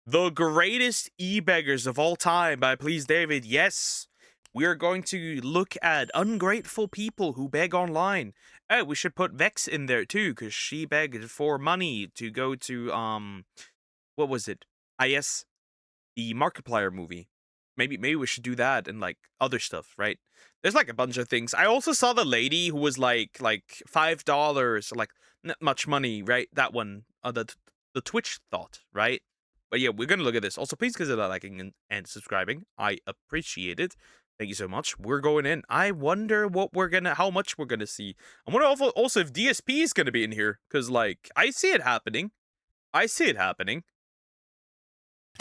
The greatest e-beggars of all time by PleaseDavid. Yes, we are going to look at ungrateful people who beg online. Oh, we should put Vex in there too, because she begged for money to go to what was it? I guess the Markiplier movie. Maybe we should do that and like other stuff, right? There's like a bunch of things. I also saw the lady who was like $5, like not much money, right? That one, the Twitch thought, right? But yeah, we're gonna look at this. Also, please consider liking and subscribing. I appreciate it. Thank you so much. We're going in. I wonder how much we're gonna see. I wonder also if DSP is gonna be in here, because like I see it happening. I see it happening.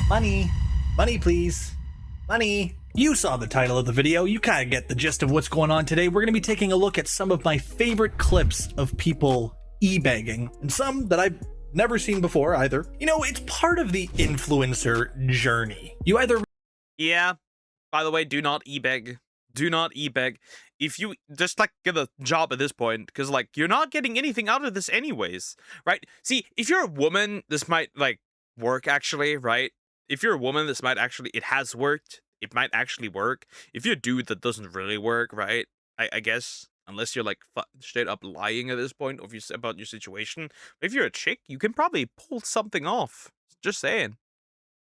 Money. Money, please. Money. You saw the title of the video. You kind of get the gist of what's going on today. We're going to be taking a look at some of my favorite clips of people e-begging, and some that I've never seen before either. You know, it's part of the influencer journey. You either... Yeah. By the way, do not e-beg. Do not e-beg. If you just like get a job at this point, because like you're not getting anything out of this anyways, right? See, if you're a woman, this might like work actually, right? If you're a woman, this might actually, it has worked. It might actually work. If you're a dude, that doesn't really work, right? I guess, unless you're like straight up lying at this point about your situation. But if you're a chick, you can probably pull something off. Just saying.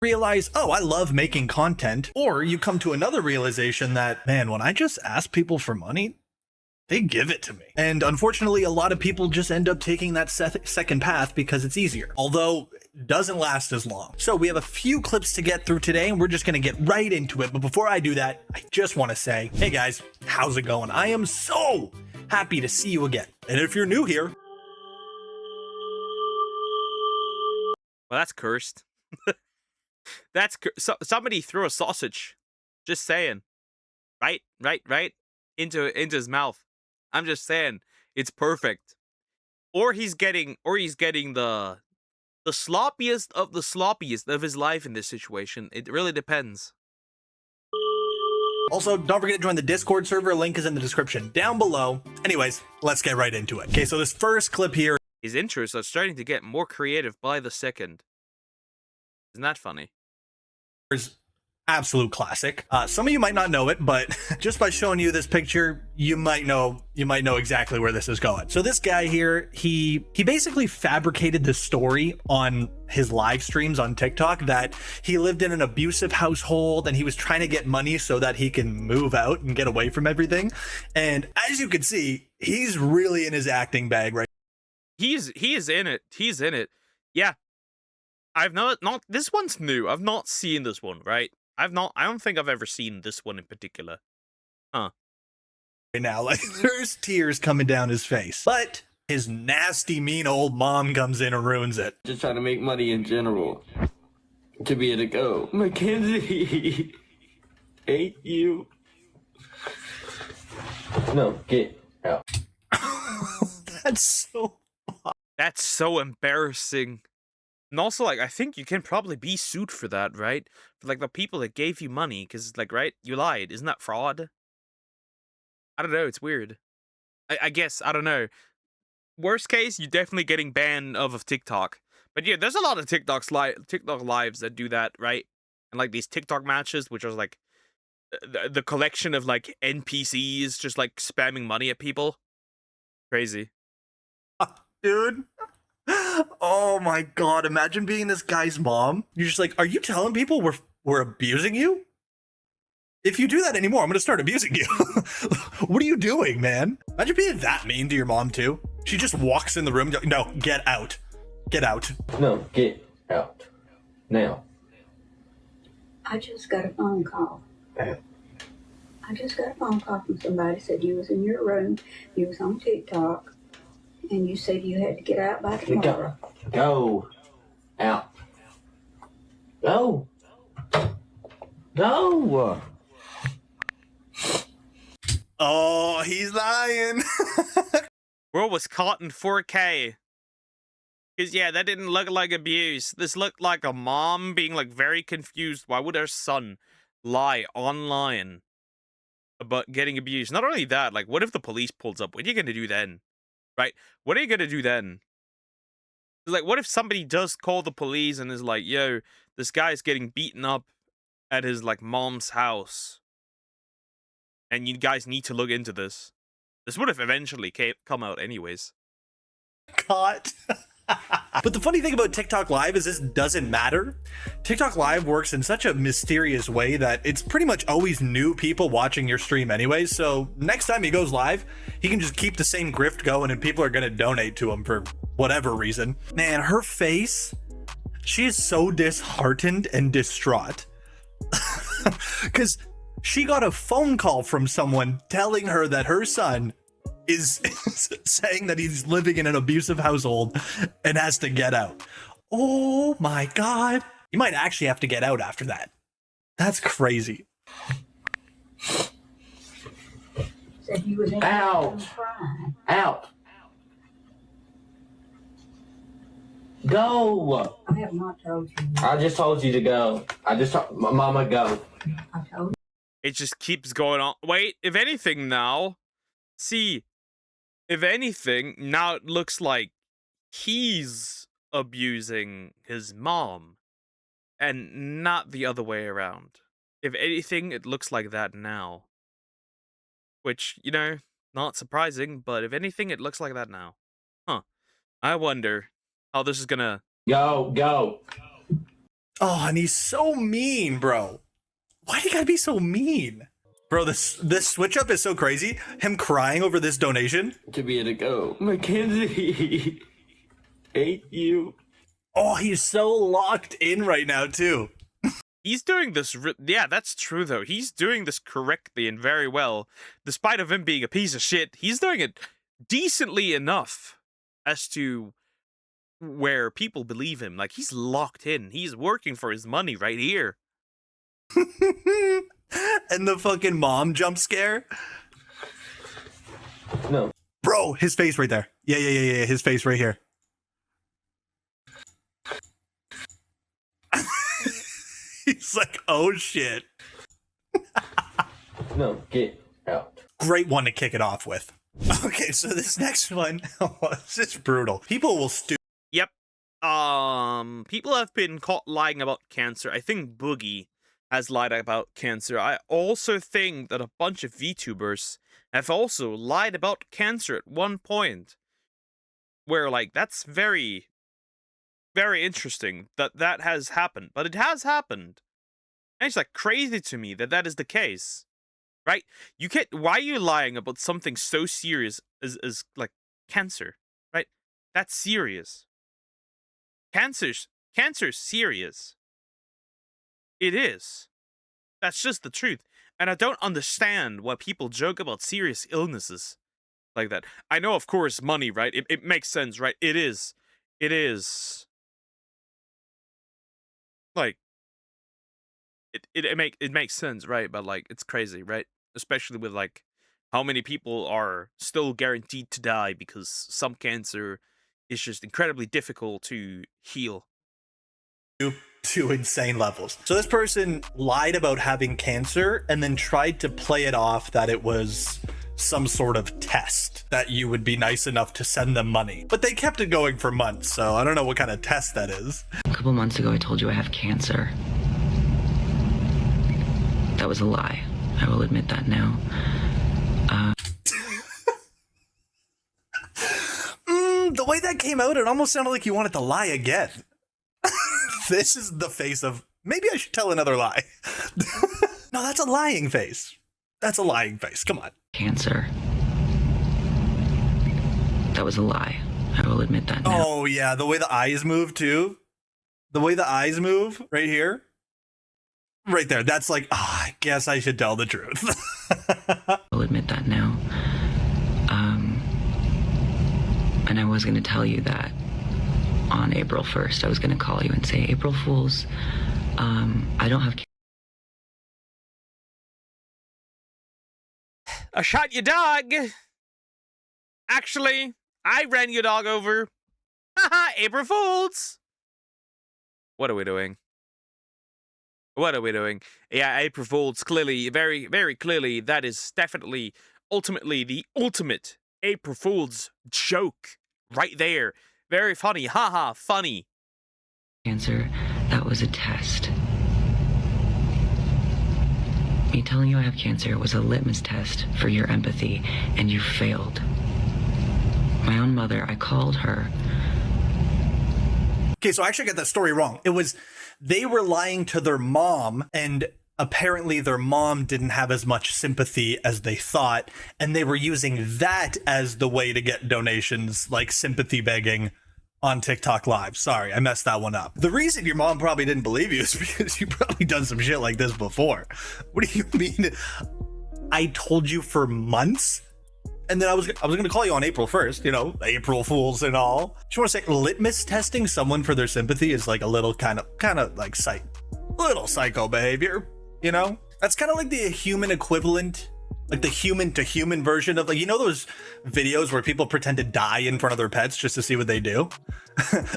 Realize, oh, I love making content. Or you come to another realization that, man, when I just ask people for money, they give it to me. And unfortunately, a lot of people just end up taking that second path because it's easier. Although, it doesn't last as long. So we have a few clips to get through today, and we're just gonna get right into it. But before I do that, I just wanna say, hey guys, how's it going? I am so happy to see you again. And if you're new here... Well, that's cursed. That's somebody threw a sausage. Just saying. Right into his mouth. I'm just saying, it's perfect. Or he's getting the sloppiest of the sloppiest of his life in this situation. It really depends. Also, don't forget to join the Discord server. Link is in the description down below. Anyways, let's get right into it. Okay, so this first clip here. His interests are starting to get more creative by the second. Isn't that funny? Is absolute classic. Some of you might not know it, but just by showing you this picture, you might know exactly where this is going. So this guy here, he basically fabricated the story on his live streams on TikTok that he lived in an abusive household and he was trying to get money so that he can move out and get away from everything. And as you can see, he's really in his acting bag right. He is in it. He's in it. Yeah. I've not this one's new. I've not seen this one, right? I don't think I've ever seen this one in particular. Huh. Right now, like there's tears coming down his face. But his nasty, mean old mom comes in and ruins it. Just trying to make money in general. To be able to go, Mackenzie, hate you. No, get out. That's so embarrassing. And also, like, I think you can probably be sued for that, right? For, like, the people that gave you money, because, like, right? You lied. Isn't that fraud? I don't know. It's weird. I guess. I don't know. Worst case, you're definitely getting banned of TikTok. But yeah, there's a lot of TikTok lives that do that, right? And, like, these TikTok matches, which are, like, the collection of, like, NPCs just, like, spamming money at people. Crazy. Dude. Oh my god, imagine being this guy's mom. You're just like, are you telling people we're abusing you? If you do that anymore, I'm gonna start abusing you. What are you doing, man? Imagine being that mean to your mom too. She just walks in the room, no, get out. Get out. No, get out. Now. I just got a phone call. I just got a phone call from somebody said you was in your room, you was on TikTok, and you said you had to get out by tomorrow. Go. Out. Go. Go. Oh, he's lying. Bro was caught in 4K. Because, yeah, that didn't look like abuse. This looked like a mom being, like, very confused. Why would her son lie online about getting abused? Not only that, like, what if the police pulls up? What are you going to do then? Right? What are you going to do then? Like, what if somebody does call the police and is like, yo, this guy's getting beaten up at his like mom's house, and you guys need to look into this. This would have eventually come out anyways. Caught. But the funny thing about TikTok Live is this doesn't matter. TikTok Live works in such a mysterious way that it's pretty much always new people watching your stream anyway. So next time he goes live, he can just keep the same grift going and people are going to donate to him for whatever reason. Man, her face, she is so disheartened and distraught. Because she got a phone call from someone telling her that her son is saying that he's living in an abusive household and has to get out. Oh my God. You might actually have to get out after that. That's crazy. Said you was in Out. crying. Out. Go. I have not told you. I just told you to go. Mama, go. I told It just keeps going on. Wait, if anything now, see, if anything, now it looks like he's abusing his mom and not the other way around. If anything, it looks like that now. Which, you know, not surprising, but if anything, it looks like that now. Huh. I wonder how this is gonna... Go. Oh, and he's so mean, bro. Why do you gotta be so mean? Bro, this switch up is so crazy. Him crying over this donation. To be to go. Mackenzie. Hate you. Oh, he's so locked in right now, too. He's doing this... yeah, that's true, though. He's doing this correctly and very well. Despite of him being a piece of shit, he's doing it decently enough as to where people believe him. Like, he's locked in. He's working for his money right here. And the fucking mom jump scare. No. Bro, his face right there. Yeah. His face right here. He's like, oh shit. No, get out. Great one to kick it off with. Okay, so this next one, this is brutal. People will Yep. People have been caught lying about cancer. I think Boogie has lied about cancer. I also think that a bunch of VTubers have also lied about cancer at one point. Where, like, that's very, very interesting that has happened. But it has happened. And it's, like, crazy to me that is the case. Right? You can't... Why are you lying about something so serious as like, cancer? Right? That's serious. Cancer's serious. It is. That's just the truth. And I don't understand why people joke about serious illnesses like that. I know, of course, money, right? It makes sense, right? It is. Like, it makes sense, right? But, like, it's crazy, right? Especially with, like, how many people are still guaranteed to die because some cancer is just incredibly difficult to heal. to insane levels. So this person lied about having cancer and then tried to play it off that it was some sort of test that you would be nice enough to send them money. But they kept it going for months, so I don't know what kind of test that is. A couple months ago, I told you I have cancer. That was a lie. I will admit that now. The way that came out, it almost sounded like you wanted to lie again. This is the face of, maybe I should tell another lie. No, that's a lying face. That's a lying face. Come on. Cancer. That was a lie. I will admit that now. Oh, yeah. The way the eyes move, too. The way the eyes move right here. Right there. That's like, I guess I should tell the truth. I'll admit that now. And I was going to tell you that on April 1st, I was going to call you and say, April Fools, I don't have... I shot your dog. Actually, I ran your dog over. Haha, April Fools. What are we doing? What are we doing? Yeah, April Fools, clearly, very, very clearly, that is definitely, ultimately, the ultimate April Fool's joke right there. Very funny. Haha, funny. Cancer, That was a test. Me telling you I have cancer was a litmus test for your empathy, and you failed. My own mother, I called her. Okay, so I actually got that story wrong. It was they were lying to their mom, and apparently their mom didn't have as much sympathy as they thought, and they were using that as the way to get donations, like sympathy begging on TikTok Live. Sorry, I messed that one up. The reason your mom probably didn't believe you is because you probably done some shit like this before. What do you mean? I told you for months? And then I was going to call you on April 1st, you know, April Fools and all. Just want to say litmus testing someone for their sympathy is like a little kind of like little psycho behavior, you know? That's kind of like the human equivalent, like the human to human version of, like, you know, those videos where people pretend to die in front of their pets just to see what they do.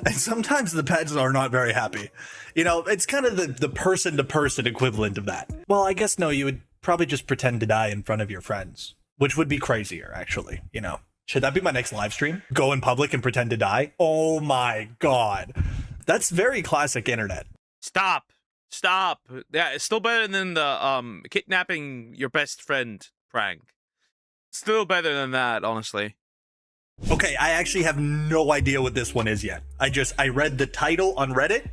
And sometimes the pets are not very happy. You know, it's kind of the person to person equivalent of that. Well, I guess no, you would probably just pretend to die in front of your friends. Which would be crazier, actually, you know. Should that be my next live stream? Go in public and pretend to die? Oh my God. That's very classic internet. Stop. Yeah, it's still better than the kidnapping your best friend prank. Still better than that, honestly. Okay, I actually have no idea what this one is yet. I read the title on Reddit,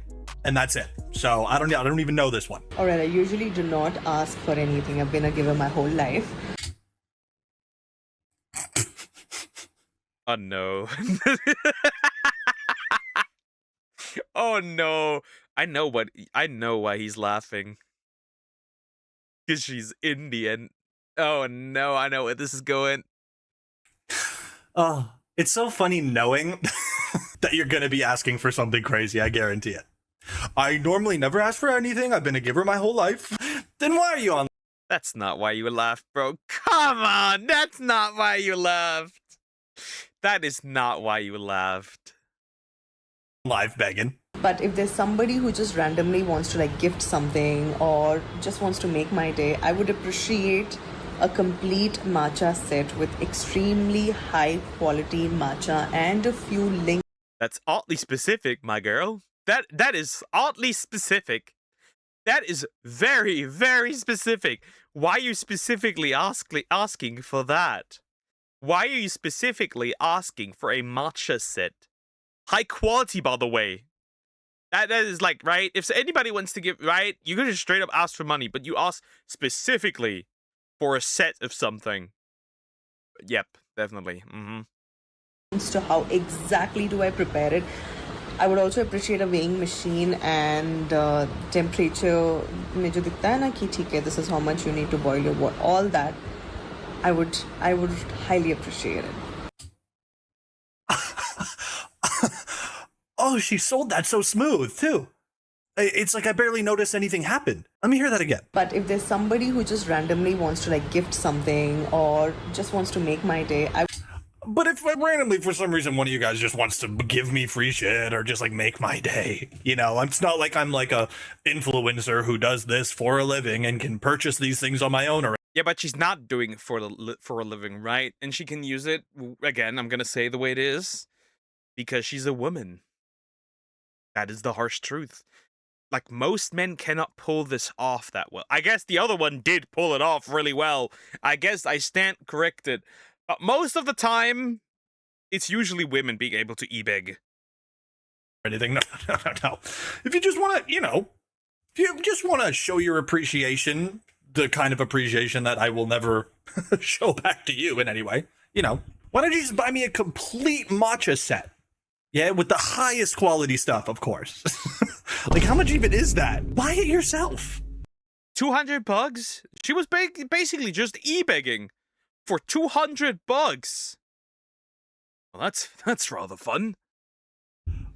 and that's it. So I don't even know this one. All right, I usually do not ask for anything. I've been a giver my whole life. Oh no. Oh no. I know why he's laughing. Because she's Indian. Oh no, I know where this is going. Oh, it's so funny knowing that you're going to be asking for something crazy, I guarantee it. I normally never ask for anything. I've been a giver my whole life. Then why are you on? That's not why you laughed, bro. Come on, that's not why you laughed. That is not why you laughed. Live begging. But if there's somebody who just randomly wants to like gift something or just wants to make my day, I would appreciate a complete matcha set with extremely high quality matcha and a few links. That's oddly specific, my girl. That is oddly specific. That is very, very specific. Why are you specifically asking for that? Why are you specifically asking for a matcha set? High quality, by the way. That is like, right? If anybody wants to give, right? You could just straight up ask for money, but you ask specifically for a set of something. Yep, definitely. To how exactly do I prepare it. I would also appreciate a weighing machine and temperature. में जो दिखता है ना कि ठीक है, this is how much you need to boil your water. All that. I would highly appreciate it. Oh, she sold that so smooth, too. It's like I barely noticed anything happen. Let me hear that again. But if there's somebody who just randomly wants to like gift something or just wants to make my day, But if randomly, for some reason, one of you guys just wants to give me free shit or just like make my day, you know, it's not like I'm like a influencer who does this for a living and can purchase these things on my own. Or Yeah, but she's not doing it for a living, right? And she can use it, again, I'm going to say the way it is, because she's a woman. That is the harsh truth. Like, most men cannot pull this off that well. I guess the other one did pull it off really well. I guess I stand corrected. But most of the time, it's usually women being able to e-beg. anything. No. If you just want to, you know, if you just want to show your appreciation, the kind of appreciation that I will never show back to you in any way, you know, why don't you just buy me a complete matcha set? Yeah, with the highest quality stuff, of course. Like, how much even is that? Buy it yourself. 200 bucks? She was basically just e-begging for 200 bucks. Well, that's rather fun.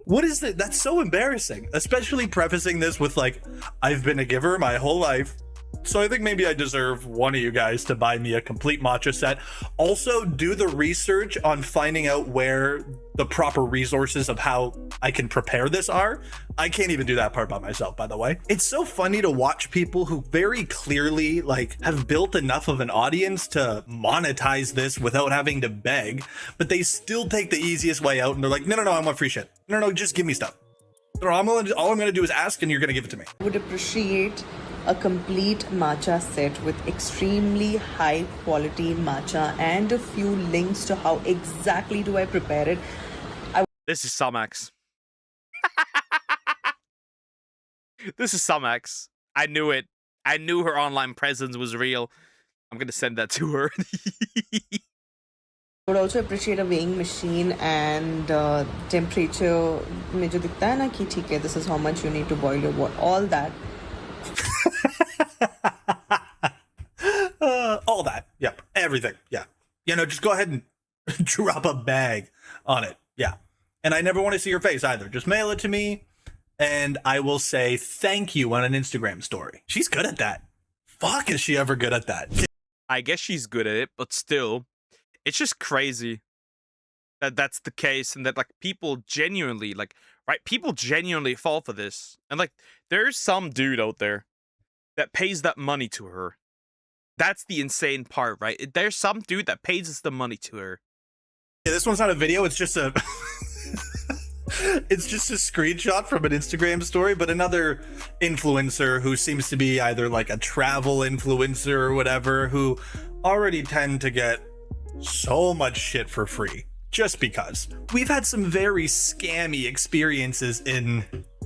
What is that? That's so embarrassing, especially prefacing this with like, I've been a giver my whole life, so I think maybe I deserve one of you guys to buy me a complete matcha set. Also, do the research on finding out where the proper resources of how I can prepare this are. I can't even do that part by myself, by the way. It's so funny to watch people who very clearly like have built enough of an audience to monetize this without having to beg, but they still take the easiest way out and they're like, no, I want free shit. No, just give me stuff. All I'm gonna do is ask, and you're gonna give it to me. I would appreciate a complete matcha set with extremely high quality matcha and a few links to how exactly do I prepare it. This is Sumax. This is Sumax. I knew it. I knew her online presence was real. I'm gonna send that to her. I would also appreciate a weighing machine and temperature में जो दिखता है ना कि ठीक है, this is how much you need to boil your water, all that. All that. Yep. Everything. Yeah. You know, just go ahead and drop a bag on it. Yeah. And I never want to see your face either. Just mail it to me and I will say thank you on an Instagram story. She's good at that. Fuck, is she ever good at that? I guess she's good at it, but still, it's just crazy that that's the case and that like people genuinely people genuinely fall for this. And like there's some dude out there that pays that money to her. That's the insane part, right? There's some dude that pays us the money to her. Yeah, this one's not a video, it's just a it's just a screenshot from an Instagram story, but another influencer who seems to be either like a travel influencer or whatever, who already tend to get so much shit for free just because. We've had some very scammy experiences in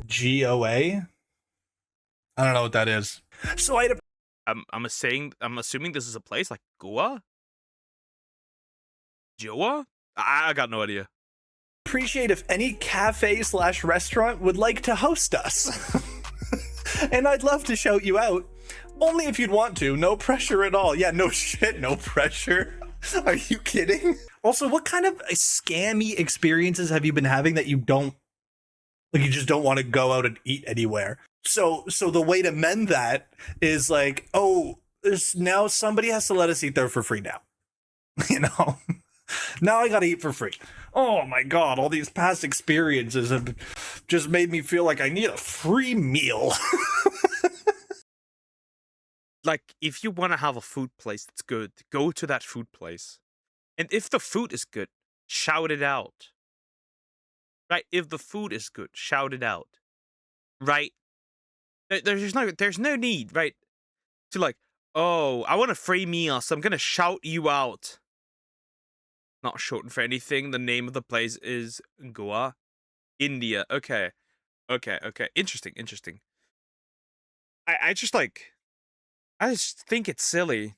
GOA. I don't know what that is. So I'm assuming this is a place like Goa? Joa? I got no idea. appreciate if any cafe/restaurant would like to host us. And I'd love to shout you out. Only if you'd want to. No pressure at all. Yeah, no shit, no pressure. Are you kidding? Also, what kind of scammy experiences have you been having that you don't, like, you just don't want to go out and eat anywhere? So the way to mend that is like, oh, there's now somebody has to let us eat there for free now. You know? Now I gotta eat for free. Oh my god, all these past experiences have just made me feel like I need a free meal. Like, if you want to have a food place that's good, go to that food place. And if the food is good, shout it out. Right? If the food is good, shout it out. Right? There's no need, right? To like, oh, I want a free meal, so I'm gonna shout you out. Not shortened for anything. The name of the place is Goa, India. Okay. Interesting. I just think it's silly,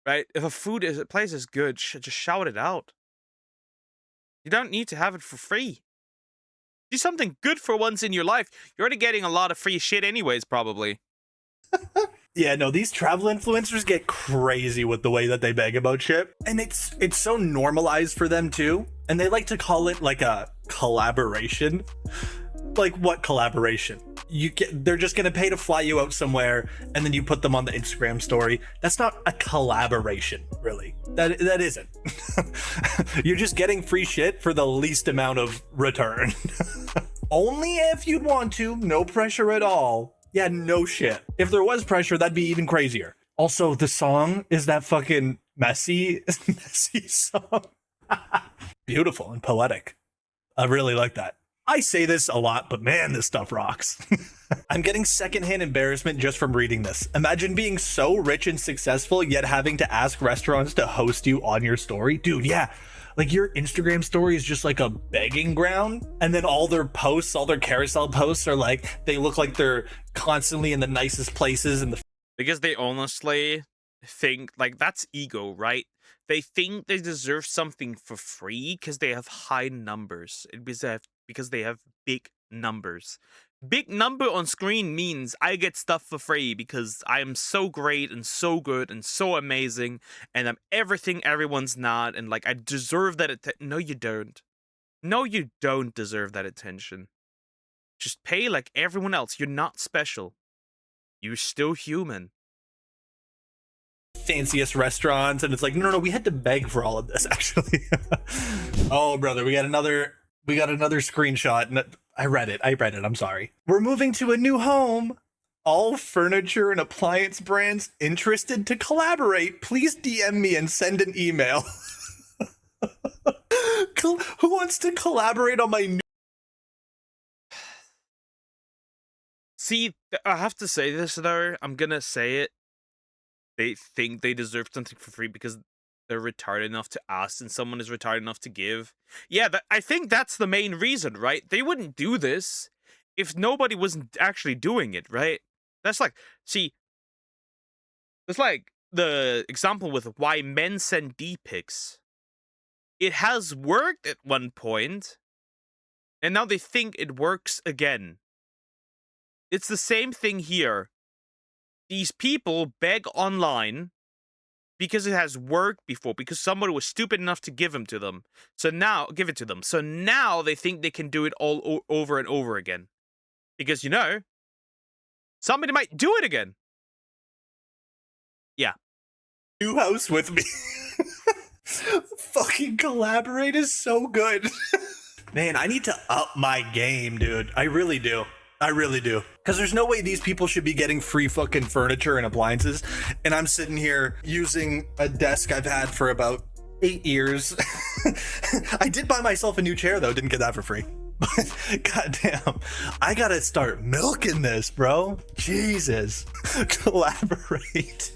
right? If a place is good, just shout it out. You don't need to have it for free. Do something good for once in your life. You're already getting a lot of free shit anyways, probably. Yeah, no, these travel influencers get crazy with the way that they beg about shit. And it's so normalized for them too. And they like to call it like a collaboration. Like, what collaboration? They're just gonna pay to fly you out somewhere and then you put them on the Instagram story. That's not a collaboration, really. That isn't. You're just getting free shit for the least amount of return. Only if you'd want to, no pressure at all. Yeah, no shit. If there was pressure, that'd be even crazier. Also, the song is that fucking messy song. Beautiful and poetic. I really like that. I say this a lot, but man, this stuff rocks. I'm getting secondhand embarrassment just from reading this. Imagine being so rich and successful, yet having to ask restaurants to host you on your story. Dude, yeah. Like, your Instagram story is just like a begging ground. And then all their posts, all their carousel posts are like, they look like they're constantly in the nicest places. Because they honestly think, like, that's ego, right? They think they deserve something for free because they have high numbers. Because they have big numbers. Big number on screen means I get stuff for free because I am so great and so good and so amazing and I'm everything everyone's not, and like I deserve that no, you don't. No, you don't deserve that attention. Just pay like everyone else. You're not special. You're still human. Fanciest restaurants, and it's like, no, we had to beg for all of this, actually. Oh, brother, we got another screenshot, and I read it. I'm sorry. We're moving to a new home. All furniture and appliance brands interested to collaborate. Please DM me and send an email. Who wants to collaborate on my new... See, I have to say this though. I'm gonna say it. They think they deserve something for free because they're retarded enough to ask and someone is retarded enough to give. Yeah, I think that's the main reason, right? They wouldn't do this if nobody wasn't actually doing it, right? That's like, see, it's like the example with why men send D-pics. It has worked at one point, and now they think it works again. It's the same thing here. These people beg online because it has worked before, because somebody was stupid enough to give it to them. So now they think they can do it all over and over again. Because, somebody might do it again. Yeah. New house with me. Fucking collaborate is so good. Man, I need to up my game, dude. I really do. Because there's no way these people should be getting free fucking furniture and appliances. And I'm sitting here using a desk I've had for about 8 years. I did buy myself a new chair, though. Didn't get that for free. But goddamn, I gotta start milking this, bro. Jesus. Collaborate.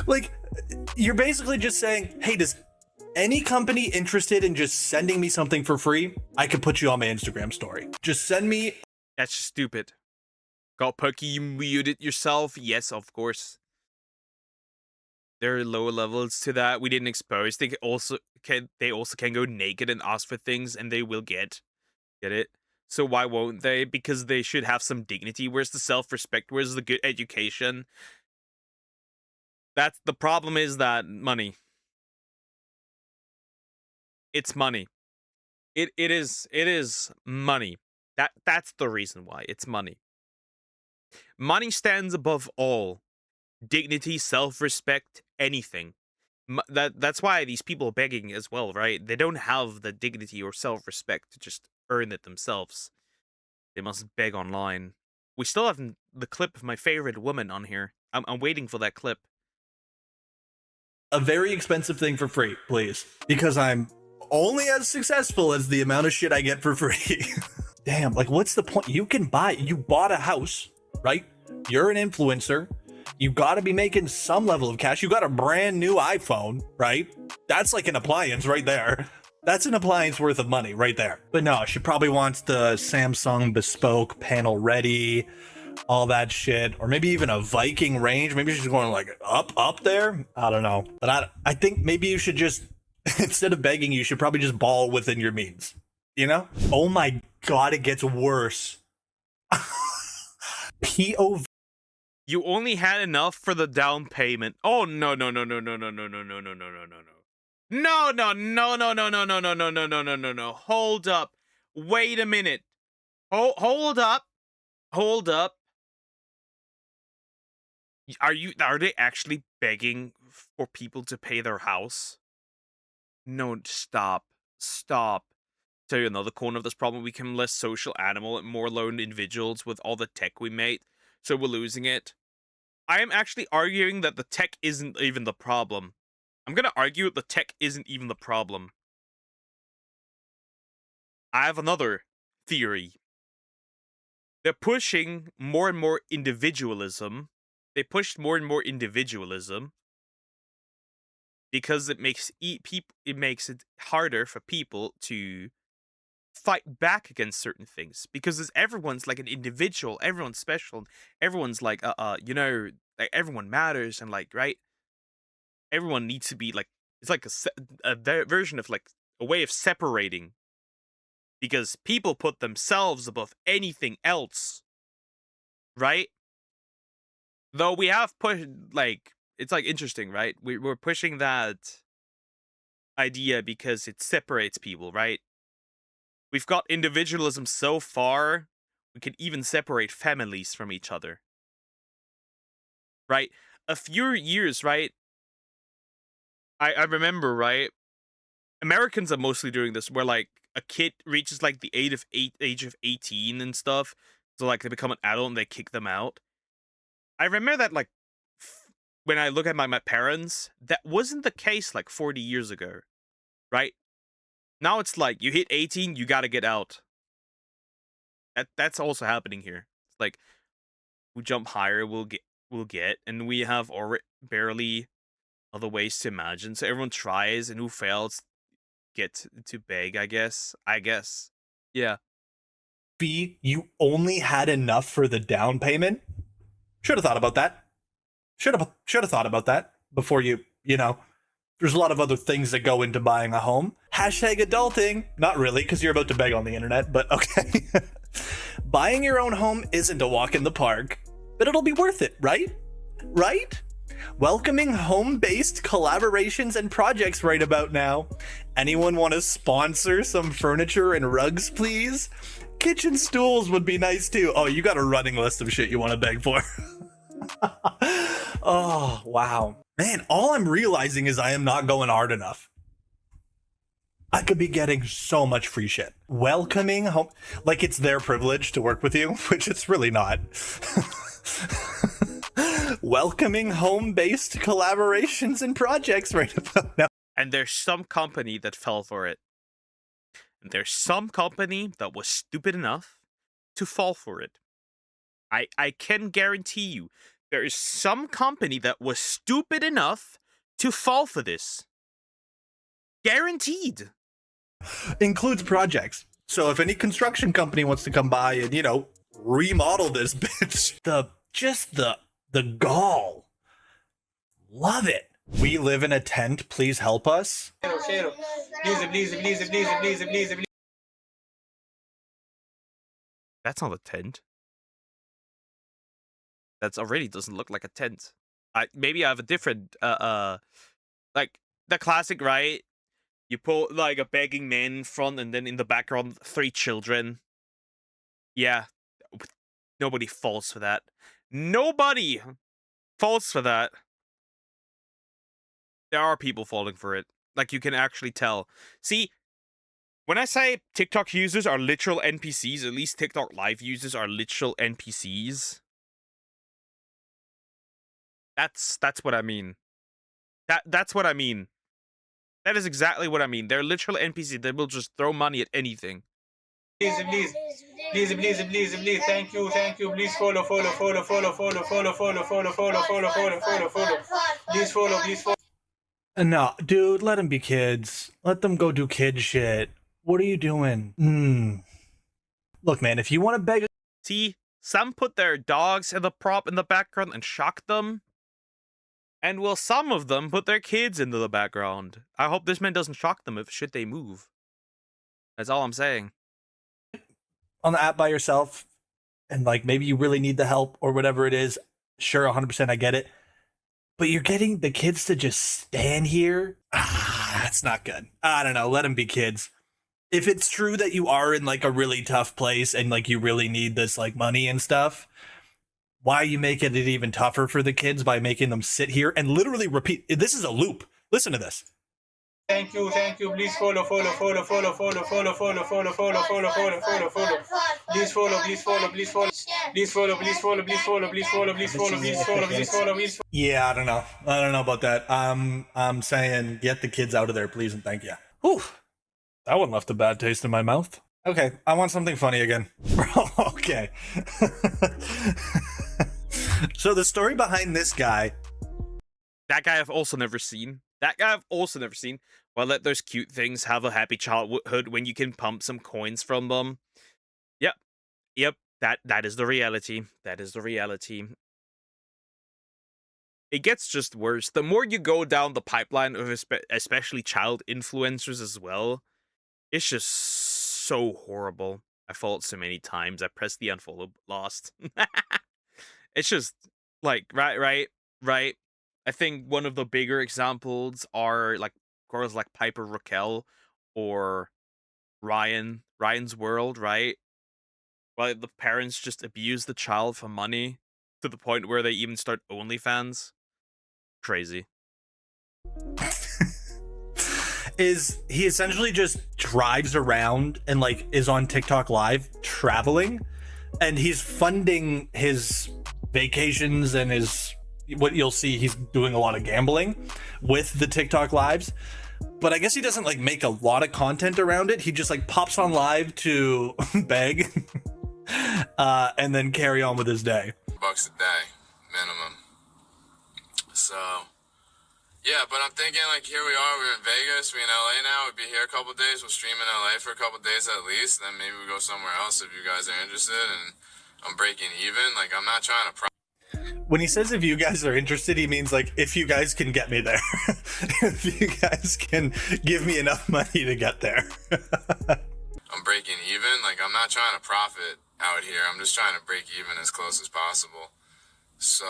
Like, you're basically just saying, hey, does any company interested in just sending me something for free? I could put you on my Instagram story. Just send me. That's just stupid. Got Pokey, you muted yourself? Yes, of course. There are lower levels to that. We didn't expose. They also can go naked and ask for things, and they will get it. So why won't they? Because they should have some dignity. Where's the self-respect? Where's the good education? That's the problem, is that money. It's money. It is money. That's the reason why. It's money. Money stands above all. Dignity, self-respect, anything. That's why these people are begging as well, right? They don't have the dignity or self-respect to just earn it themselves. They must beg online. We still have the clip of my favorite woman on here. I'm waiting for that clip. A very expensive thing for free, please. Because I'm only as successful as the amount of shit I get for free. Damn, like, what's the point? You bought a house, right? You're an influencer. You got to be making some level of cash. You got a brand new iPhone, right? That's like an appliance right there. That's an appliance worth of money right there. But no, she probably wants the Samsung bespoke panel ready, all that shit, or maybe even a Viking range. Maybe she's going like up there. I don't know, but I think maybe you should just, instead of begging, you should probably just ball within your means. Oh my god, it gets worse. POV. You only had enough for the down payment. Oh no. No. Hold up. Wait a minute. Hold up. Are they actually begging for people to pay their house? No, stop. Tell you another corner of this problem, we become less social animal and more lone individuals with all the tech we made, so we're losing it. I am actually arguing that the tech isn't even the problem. I'm gonna argue that the tech isn't even the problem. I have another theory. They're pushing more and more individualism. They pushed more and more individualism because it makes it harder for people to fight back against certain things, because everyone's like an individual, everyone's special, everyone's like like everyone matters, and like, right, everyone needs to be like, it's like a version of like a way of separating, because people put themselves above anything else, right? Though we have pushed, like, it's like interesting, right? We're pushing that idea because it separates people, right? We've got individualism so far, we can even separate families from each other. Right? A few years, right? I remember, right? Americans are mostly doing this, where like a kid reaches like the age of 18 and stuff. So like they become an adult and they kick them out. I remember that like when I look at my parents, that wasn't the case like 40 years ago. Right? Now it's like, you hit 18, you gotta get out. That's also happening here. It's like who jump higher will get, and we have barely other ways to imagine. So everyone tries, and who fails get to beg. I guess. Yeah. Fee, you only had enough for the down payment. Should have thought about that. Should have thought about that before you know. There's a lot of other things that go into buying a home. Hashtag adulting. Not really, because you're about to beg on the internet, but okay. Buying your own home isn't a walk in the park, but it'll be worth it, right? Right? Welcoming home-based collaborations and projects right about now. Anyone want to sponsor some furniture and rugs, please? Kitchen stools would be nice too. Oh, you got a running list of shit you want to beg for. Oh, wow. Man, all I'm realizing is I am not going hard enough. I could be getting so much free shit. Welcoming home, like it's their privilege to work with you, which it's really not. Welcoming home-based collaborations and projects right about now. And there's some company that fell for it. And there's some company that was stupid enough to fall for it. I can guarantee you, there is some company that was stupid enough to fall for this. Guaranteed. Includes projects. So if any construction company wants to come by and, remodel this bitch, the gall. Love it. We live in a tent. Please help us. That's not a tent. That's already doesn't look like a tent. Maybe I have a different like the classic, right? You put like a begging man in front, and then in the background 3 children. Yeah, nobody falls for that. Nobody falls for that. There are people falling for it. Like, you can actually tell. See, when I say TikTok users are literal NPCs, at least TikTok Live users are literal NPCs. That's what I mean. That's what I mean. That is exactly what I mean. They're literal NPCs. They will just throw money at anything. Please, thank you, please follow, please follow. No, dude, let them be kids. Let them go do kid shit. What are you doing? Look, man, if you want to beg... See, some put their dogs in the prop in the background and shock them. And will some of them put their kids into the background? I hope this man doesn't shock them should they move. That's all I'm saying. On the app by yourself, and like maybe you really need the help or whatever it is, sure, 100% I get it. But you're getting the kids to just stand here? That's not good. I don't know, let them be kids. If it's true that you are in like a really tough place and like you really need this like money and stuff, why are you making it even tougher for the kids by making them sit here and literally repeat? This is a loop. Listen to this. Thank you, please follow. Please follow. Yeah, I don't know about that. I'm saying get the kids out of there, please and thank you. Whew. That one left a bad taste in my mouth. Okay, I want something funny again. Okay. So the story behind this guy. That guy I've also never seen. Well, let those cute things have a happy childhood when you can pump some coins from them. Yep. That is the reality. It gets just worse. The more you go down the pipeline of especially child influencers as well, it's just so horrible. I followed so many times. I pressed the unfollow, lost. It's just like right. I think one of the bigger examples are like girls like Piper Raquel or Ryan's World, right? Well, the parents just abuse the child for money to the point where they even start OnlyFans. Crazy. Is he essentially just drives around and like is on TikTok Live traveling, and he's funding his vacations and his, what you'll see, he's doing a lot of gambling with the TikTok Lives. But I guess he doesn't like make a lot of content around it. He just like pops on live to beg. and then carry on with his day. $1 a day minimum. So yeah, but I'm thinking like here we are, we're in Vegas, we're in LA now, we'll be here a couple days, we'll stream in LA for a couple days at least, then maybe we go somewhere else if you guys are interested, and I'm breaking even. Like, I'm not trying to When he says if you guys are interested, he means like if you guys can get me there. If you guys can give me enough money to get there. I'm breaking even. Like, I'm not trying to profit out here. I'm just trying to break even as close as possible. So,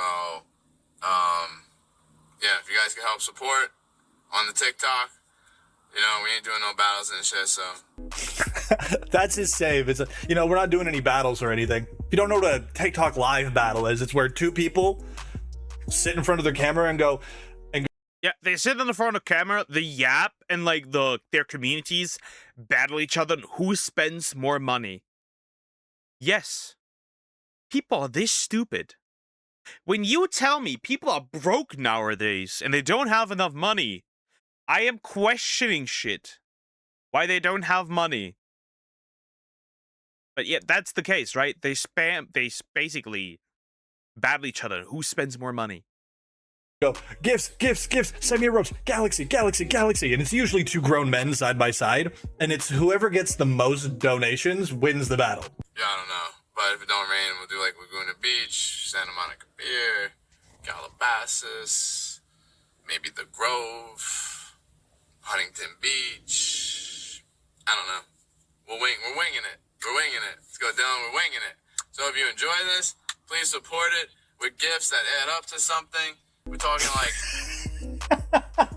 yeah, if you guys can help support on the TikTok, you know, we ain't doing no battles and shit, so. That's his save. It's we're not doing any battles or anything. If you don't know what a TikTok live battle is, it's where two people sit in front of their camera and go. Yeah, they sit in the front of the camera, they yap, and like their communities battle each other on who spends more money. Yes. People are this stupid. When you tell me people are broke nowadays and they don't have enough money, I am questioning shit. Why they don't have money. But yeah, that's the case, right? They basically battle each other. Who spends more money? Go, gifts, send me a rose, galaxy, and it's usually two grown men side by side, and it's whoever gets the most donations wins the battle. Yeah, I don't know. But if it don't rain, we'll do like Laguna Beach, Santa Monica Pier, Calabasas, maybe the Grove, Huntington Beach. I don't know. We're winging it. Let's go down, we're winging it. So if you enjoy this, please support it with gifts that add up to something. We're talking like...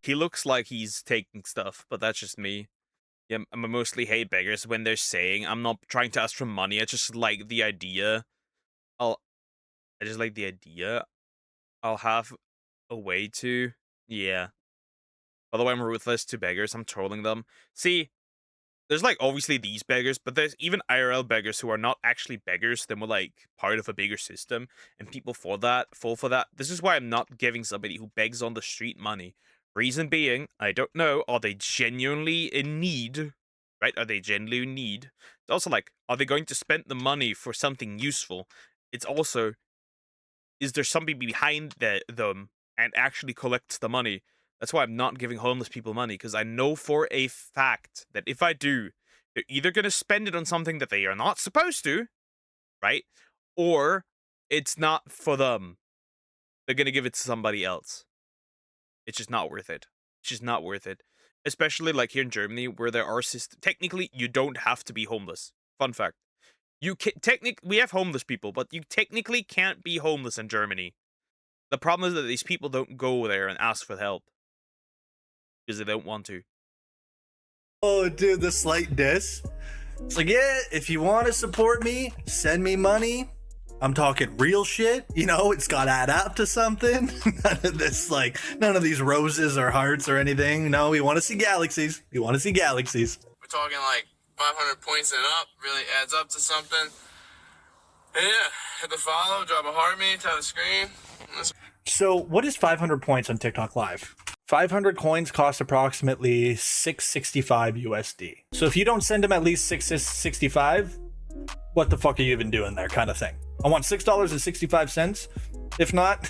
He looks like he's taking stuff, but that's just me. Yeah, I mostly hate beggars when they're saying, I'm not trying to ask for money, I just like the idea. I just like the idea. I'll have a way to... Yeah. By the way, I'm ruthless to beggars, I'm trolling them. See, there's like obviously these beggars, but there's even IRL beggars who are not actually beggars. They're more like part of a bigger system, and people fall for that. This is why I'm not giving somebody who begs on the street money. Reason being, I don't know, are they genuinely in need? Right? Are they genuinely in need? It's also like, are they going to spend the money for something useful? It's also, is there somebody behind them and actually collects the money? That's why I'm not giving homeless people money, because I know for a fact that if I do, they're either going to spend it on something that they are not supposed to, right? Or it's not for them. They're going to give it to somebody else. It's just not worth it. It's just not worth it. Especially like here in Germany, where there are technically, you don't have to be homeless. Fun fact. You can we have homeless people, but you technically can't be homeless in Germany. The problem is that these people don't go there and ask for help. Because they don't want to. Oh, dude, the slight diss. It's like, yeah, if you want to support me, send me money. I'm talking real shit. You know, it's got to add up to something. None of this, like, none of these roses or hearts or anything. No, we want to see galaxies. We want to see galaxies. We're talking like 500 points and up. Really adds up to something. And yeah, hit the follow, drop a heart me, tap the screen. So what is 500 points on TikTok Live? 500 coins cost approximately $665 USD. So if you don't send them at least $665, what the fuck are you even doing there, kind of thing? I want $6.65. If not,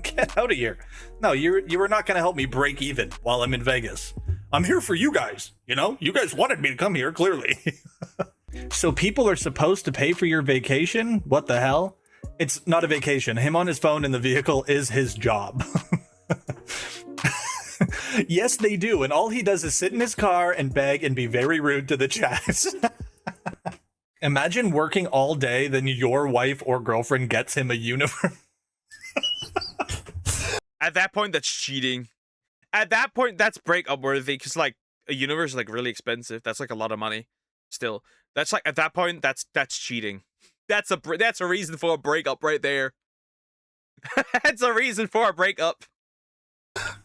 get out of here. No, you are not going to help me break even while I'm in Vegas. I'm here for you guys. You know, you guys wanted me to come here, clearly. So people are supposed to pay for your vacation? What the hell? It's not a vacation. Him on his phone in the vehicle is his job. Yes, they do. And all he does is sit in his car and beg and be very rude to the chat. Imagine working all day, then your wife or girlfriend gets him a uniform. At that point, that's cheating. At that point, that's breakup worthy, because like a universe is like really expensive. That's like a lot of money. Still, that's like at that point, that's cheating. That's a reason for a breakup right there. That's a reason for a breakup.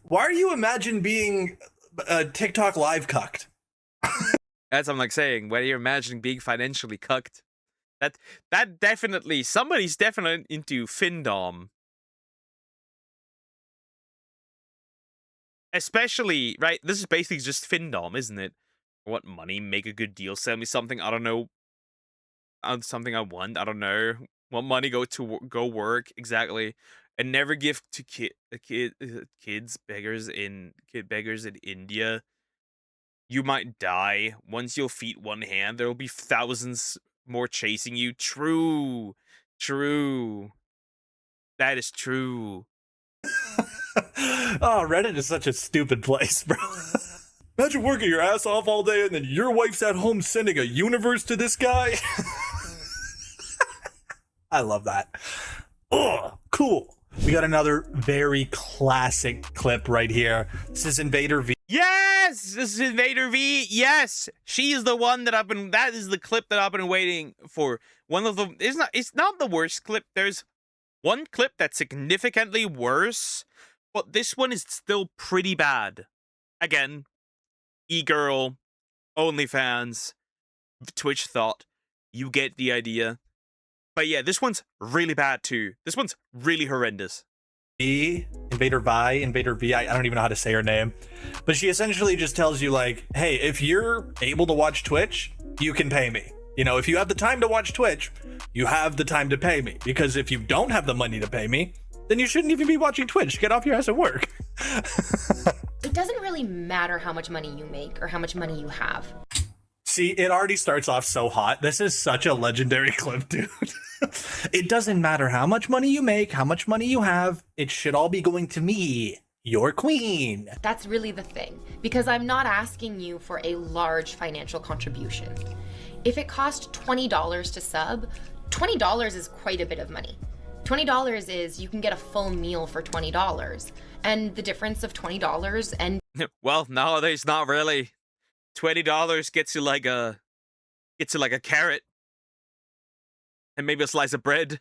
Why are you imagine being TikTok live cucked? That's what I'm like saying. When you're imagining being financially cucked, that definitely somebody's definitely into findom. Especially, right? This is basically just findom, isn't it? I want money, make a good deal, sell me something. I don't know. something I want. I don't know. Want money, go work exactly, and never give to kids beggars in India. You might die. Once you'll feed one hand, there will be thousands more chasing you. True. True. That is true. Oh, Reddit is such a stupid place, bro. Imagine working your ass off all day and then your wife's at home sending a universe to this guy. I love that. Oh, cool. We got another very classic clip right here. This is Invader V. Yes, this is Invader V. Yes, she is the one that that is the clip that I've been waiting for. One of the, it's not the worst clip. There's one clip that's significantly worse, but this one is still pretty bad. Again, e-girl, OnlyFans, Twitch thought. You get the idea. But yeah, this one's really bad too. This one's really horrendous. Invader V, I don't even know how to say her name. But she essentially just tells you like, hey, if you're able to watch Twitch, you can pay me. You know, if you have the time to watch Twitch, you have the time to pay me. Because if you don't have the money to pay me, then you shouldn't even be watching Twitch. Get off your ass at work. It doesn't really matter how much money you make or how much money you have. See, it already starts off so hot. This is such a legendary clip, dude. It doesn't matter how much money you make, how much money you have. It should all be going to me, your queen. That's really the thing, because I'm not asking you for a large financial contribution. If it costs $20 to sub, $20 is quite a bit of money. $20 is you can get a full meal for $20. And the difference of $20 and well, nowadays not really. $20 gets you like a carrot and maybe a slice of bread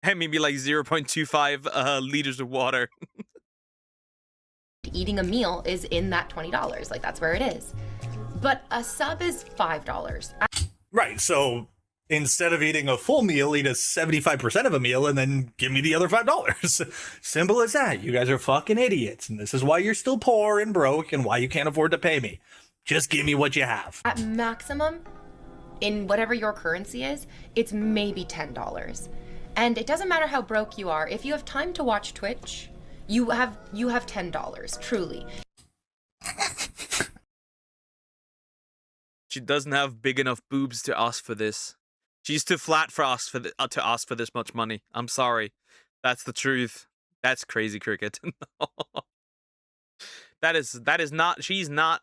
and maybe like 0.25 liters of water. eating a meal is in that $20. Like, that's where it is. But a sub is $5. Right, so instead of eating a full meal, eat a 75% of a meal and then give me the other $5. Simple as that. You guys are fucking idiots, and this is why you're still poor and broke and why you can't afford to pay me. Just give me what you have. At maximum, in whatever your currency is, it's maybe $10. And it doesn't matter how broke you are. If you have time to watch Twitch, you have $10, truly. She doesn't have big enough boobs to ask for this. She's too flat for us to ask for this much money. I'm sorry. That's the truth. That's crazy, Cricket. that is not. She's not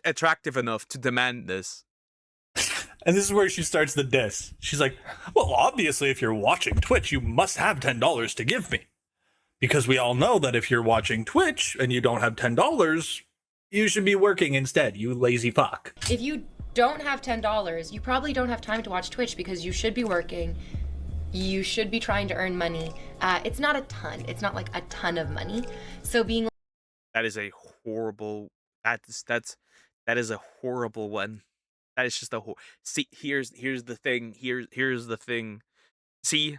attractive enough to demand this. And this is where she starts the diss. She's like, well, obviously, if you're watching Twitch, you must have $10 to give me. Because we all know that if you're watching Twitch and you don't have $10, you should be working instead, you lazy fuck. If you don't have $10, you probably don't have time to watch Twitch because you should be working. You should be trying to earn money. It's not a ton. It's not like a ton of money. So being that is a horrible. That is a horrible one. That is just a see. Here's the thing. Here's the thing. See,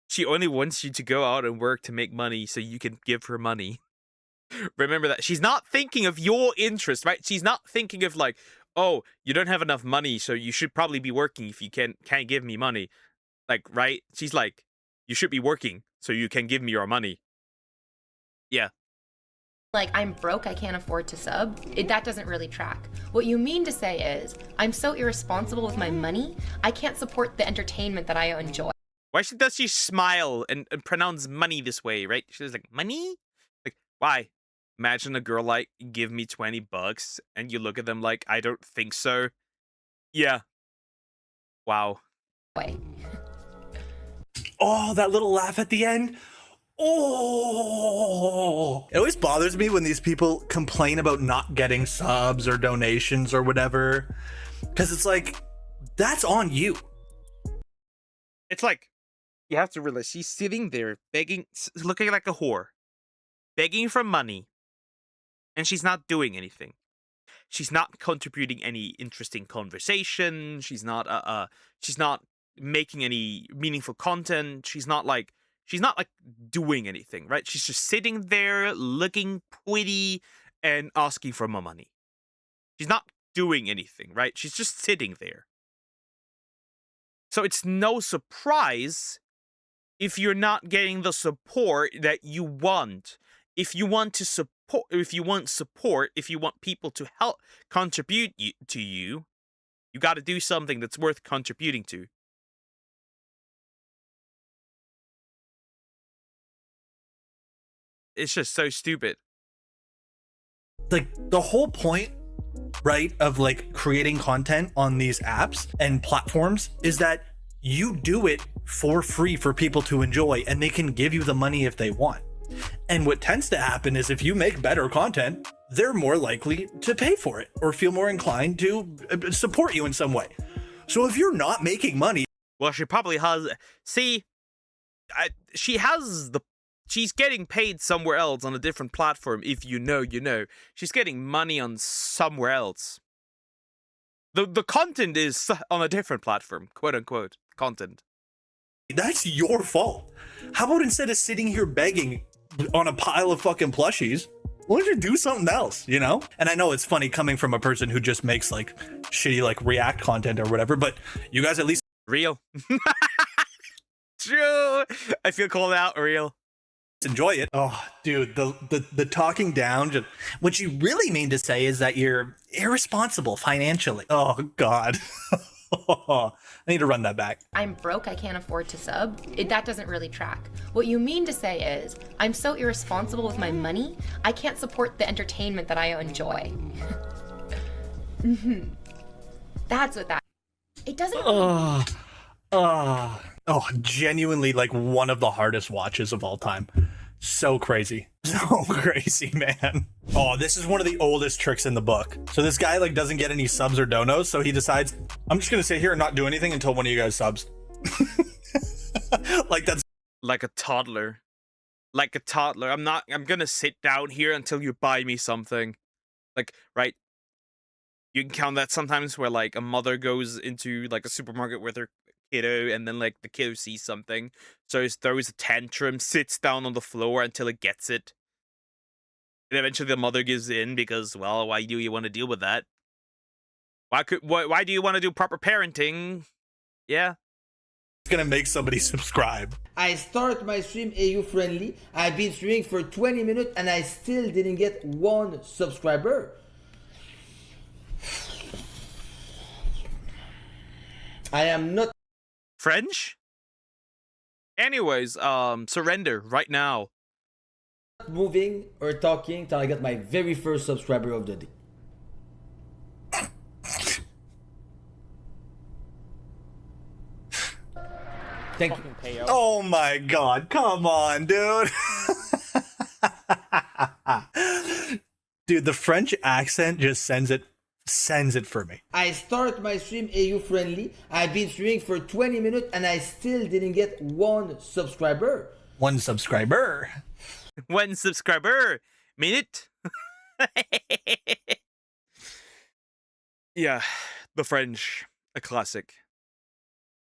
she only wants you to go out and work to make money so you can give her money. Remember that. She's not thinking of your interest, right? She's not thinking of like, oh, you don't have enough money, so you should probably be working if you can't give me money. Like, right? She's like, you should be working so you can give me your money. Yeah. Like, I'm broke, I can't afford to sub. That doesn't really track. What you mean to say is, I'm so irresponsible with my money, I can't support the entertainment that I enjoy. Why does she smile and pronounce money this way, right? She's like, money? Like, why? Imagine a girl like, give me $20, and you look at them like, I don't think so. Yeah. Wow. Oh, that little laugh at the end. Oh, it always bothers me when these people complain about not getting subs or donations or whatever, because it's like, that's on you. It's like, you have to realize she's sitting there begging, looking like a whore, begging for money, and she's not doing anything. She's not contributing any interesting conversation. She's not making any meaningful content. She's not like doing anything, right? She's just sitting there looking pretty and asking for more money. She's not doing anything, right? She's just sitting there. So it's no surprise if you're not getting the support that you want. If you want support, if you want people to help contribute to you, you got to do something that's worth contributing to. It's just so stupid. Like, the whole point, right, of like creating content on these apps and platforms is that you do it for free for people to enjoy, and they can give you the money if they want. And what tends to happen is if you make better content, they're more likely to pay for it or feel more inclined to support you in some way. So if you're not making money, well, she probably has. See, she's getting paid somewhere else on a different platform. If you know, you know. She's getting money on somewhere else. The content is on a different platform, quote unquote content. That's your fault. How about instead of sitting here begging on a pile of fucking plushies, why don't you do something else, you know? And I know it's funny coming from a person who just makes like shitty like React content or whatever, but you guys at least real. True. I feel called out. Real. Enjoy it. Oh, dude, the talking down. Just, what you really mean to say is that you're irresponsible financially. Oh God. I need to run that back. I'm broke, I can't afford to sub. That doesn't really track. What you mean to say is, I'm so irresponsible with my money, I can't support the entertainment that I enjoy. That's what that. It doesn't. Genuinely like one of the hardest watches of all time. So crazy. So crazy, man. Oh, this is one of the oldest tricks in the book. So this guy like doesn't get any subs or donos, so he decides, I'm just gonna sit here and not do anything until one of you guys subs. Like that's like a toddler. Like a toddler. I'm gonna sit down here until you buy me something. Like, right? You can count that sometimes where like a mother goes into like a supermarket with her kiddo, and then like the kiddo sees something, so he throws a tantrum, sits down on the floor until it gets it, and eventually the mother gives in because, well, why do you want to deal with that? Why do you want to do proper parenting? Yeah, it's gonna make somebody subscribe. I start my stream AU friendly. I've been streaming for 20 minutes and I still didn't get one subscriber. I am not French. Anyways, surrender right now. moving or talking till I get my very first subscriber of the day. Thank you. Oh my God, come on, dude. Dude, the French accent just sends it for me. I start my stream AU friendly. I've been streaming for 20 minutes and I still didn't get one subscriber. One subscriber. One subscriber. Minute. Yeah, the French, a classic.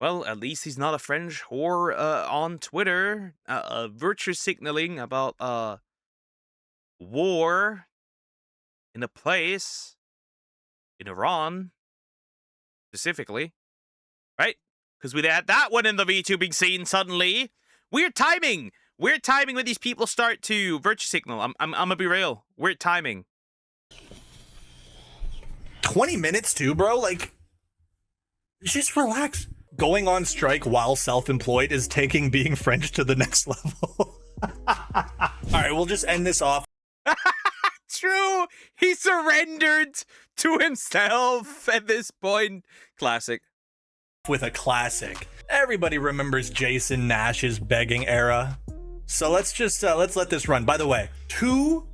Well, at least he's not a French whore on Twitter, virtue signaling about war in a place in Iran, specifically, right? Because we had that one in the VTubing scene suddenly. Weird timing. Weird timing when these people start to virtue signal. I'm gonna be real. Weird timing. 20 minutes too, bro. Like, just relax. Going on strike while self-employed is taking being French to the next level. All right, we'll just end this off. True. He surrendered to himself at this point. Classic. With a classic. Everybody remembers Jason Nash's begging era. So let's just let's let this run. By the way, two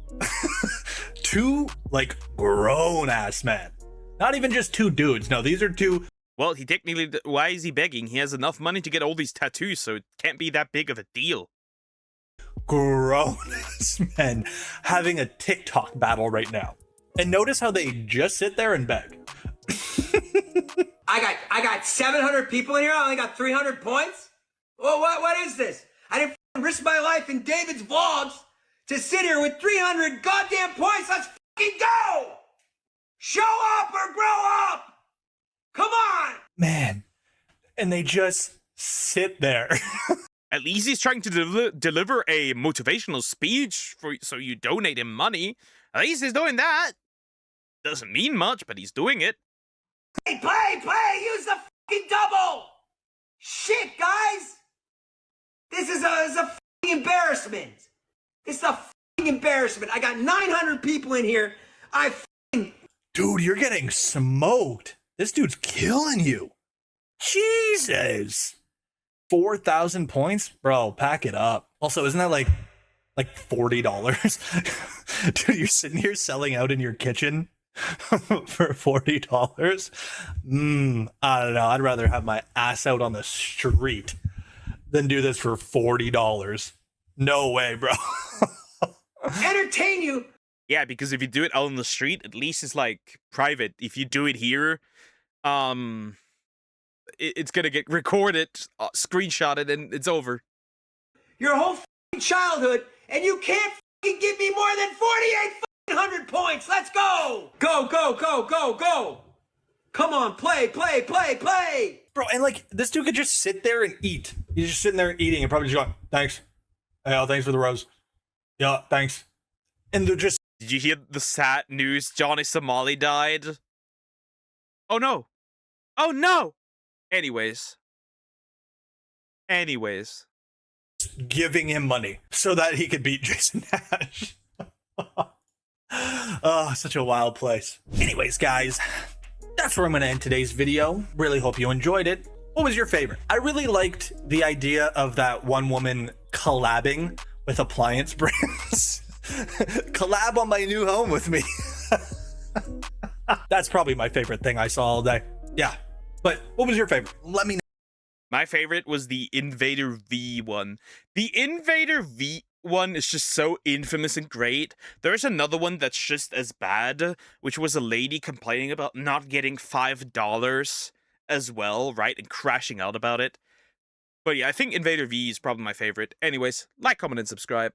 like grown ass men. Not even just two dudes. No, these are two. Well, he technically, why is he begging? He has enough money to get all these tattoos, so it can't be that big of a deal. Grown ass men having a TikTok battle right now. And notice how they just sit there and beg. I got 700 people in here. I only got 300 points. Well, what is this? I didn't risk my life in David's vlogs to sit here with 300 goddamn points. Let's fucking go! Show up or grow up! Come on! Man. And they just sit there. At least he's trying to deliver a motivational speech so you donate him money. At least he's doing that. Doesn't mean much, but he's doing it. Play, use the fucking double! Shit, guys! This is a fucking embarrassment. It's a fucking embarrassment. I got 900 people in here. Dude, you're getting smoked. This dude's killing you. Jesus. 4,000 points? Bro, pack it up. Also, isn't that like $40? Dude, you're sitting here selling out in your kitchen for $40? I don't know. I'd rather have my ass out on the street than do this for $40. No way, bro. Entertain you. Yeah, because if you do it out on the street, at least it's like private. If you do it here, it's gonna get recorded, screenshotted, and it's over. Your whole fucking childhood, and you can't fucking give me more than 4,800 points. Let's go. Go. Come on, play. Bro, and like, this dude could just sit there and eat. He's just sitting there eating and probably just going, thanks. Hey, oh, thanks for the rose. Yeah, thanks. And they're just... Did you hear the sad news? Johnny Somali died. Oh no. Oh no. Anyways. giving him money so that he could beat Jason Nash. Oh, such a wild place. Anyways, guys, that's where I'm going to end today's video. Really hope you enjoyed it. What was your favorite? I really liked the idea of that one woman collabing with appliance brands. Collab on my new home with me. That's probably my favorite thing I saw all day. Yeah. But what was your favorite? Let me know. My favorite was the Invader V one. The Invader V one is just so infamous and great. There's another one that's just as bad, which was a lady complaining about not getting $5 as well, right? And crashing out about it. But yeah, I think Invader V is probably my favorite. Anyways, like, comment, and subscribe.